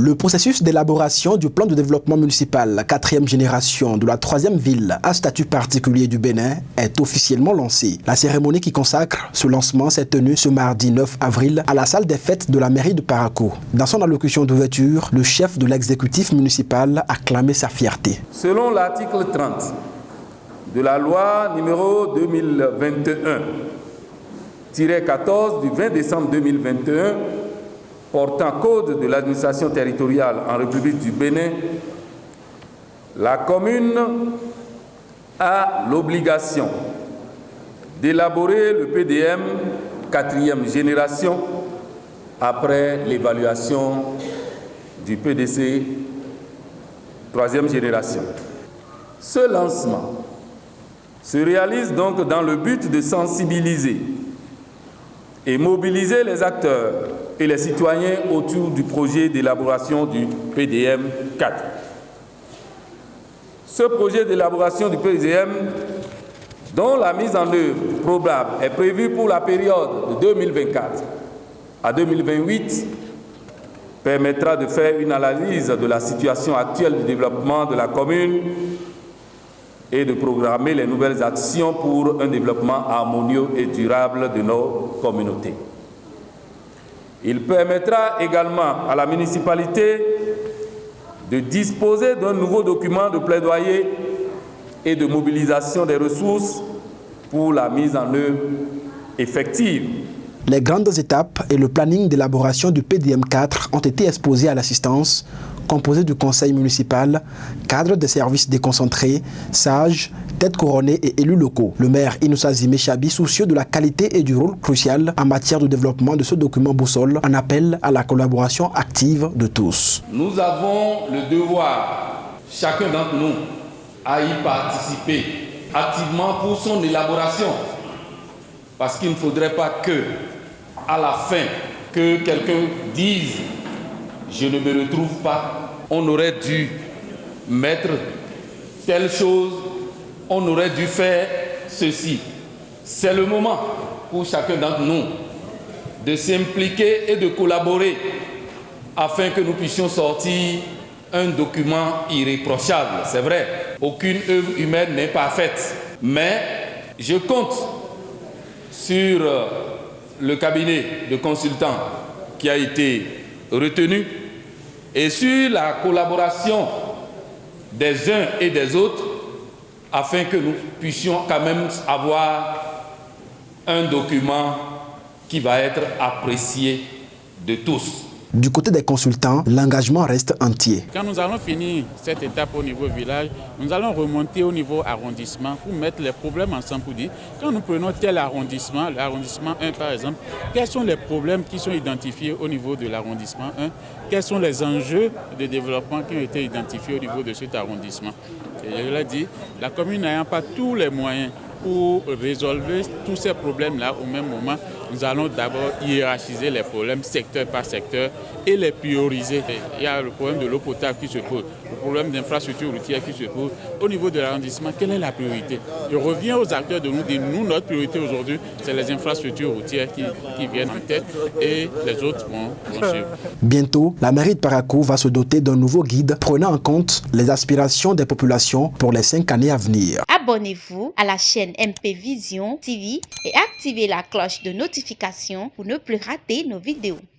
Le processus d'élaboration du plan de développement municipal 4e génération de la 3e ville à statut particulier du Bénin est officiellement lancé. La cérémonie qui consacre ce lancement s'est tenue ce mardi 9 avril à la salle des fêtes de la mairie de Parakou. Dans son allocution d'ouverture, le chef de l'exécutif municipal a clamé sa fierté. Selon l'article 30 de la loi numéro 2021-14 du 20 décembre 2021 portant code de l'administration territoriale en République du Bénin, la commune a l'obligation d'élaborer le PDM 4e génération après l'évaluation du PDC 3e génération. Ce lancement se réalise donc dans le but de sensibiliser et mobiliser les acteurs et les citoyens autour du projet d'élaboration du PDM 4. Ce projet d'élaboration du PDM, dont la mise en œuvre probable est prévue pour la période de 2024 à 2028, permettra de faire une analyse de la situation actuelle du développement de la commune et de programmer les nouvelles actions pour un développement harmonieux et durable de nos communautés. Il permettra également à la municipalité de disposer d'un nouveau document de plaidoyer et de mobilisation des ressources pour la mise en œuvre effective. Les grandes étapes et le planning d'élaboration du PDM 4 ont été exposés à l'assistance, composée du conseil municipal, cadre des services déconcentrés, sages, têtes couronnées et élus locaux. Le maire Inoussa Zimé Chabi, soucieux de la qualité et du rôle crucial en matière de développement de ce document boussole, en appelle à la collaboration active de tous. Nous avons le devoir, chacun d'entre nous, à y participer activement pour son élaboration. Parce qu'il ne faudrait pas que, à la fin, que quelqu'un dise « je ne me retrouve pas ». On aurait dû mettre telle chose, on aurait dû faire ceci. C'est le moment pour chacun d'entre nous de s'impliquer et de collaborer afin que nous puissions sortir un document irréprochable. C'est vrai, aucune œuvre humaine n'est parfaite, mais je compte sur le cabinet de consultants qui a été retenu et sur la collaboration des uns et des autres afin que nous puissions quand même avoir un document qui va être apprécié de tous. Du côté des consultants, l'engagement reste entier. Quand nous allons finir cette étape au niveau village, nous allons remonter au niveau arrondissement pour mettre les problèmes ensemble pour dire, quand nous prenons tel arrondissement, l'arrondissement 1 par exemple, quels sont les problèmes qui sont identifiés au niveau de l'arrondissement 1, quels sont les enjeux de développement qui ont été identifiés au niveau de cet arrondissement. Et je l'ai dit, la commune n'ayant pas tous les moyens pour résolver tous ces problèmes-là au même moment, nous allons d'abord hiérarchiser les problèmes secteur par secteur et les prioriser. Il y a le problème de l'eau potable qui se pose, le problème d'infrastructure routière qui se pose. Au niveau de l'arrondissement, quelle est la priorité? Je reviens aux acteurs de nous dire, nous, notre priorité aujourd'hui, c'est les infrastructures routières qui viennent en tête et les autres vont suivre. Bientôt, la mairie de Parakou va se doter d'un nouveau guide prenant en compte les aspirations des populations pour les 5 années à venir. Abonnez-vous à la chaîne MP Vision TV et activez la cloche de notification pour ne plus rater nos vidéos.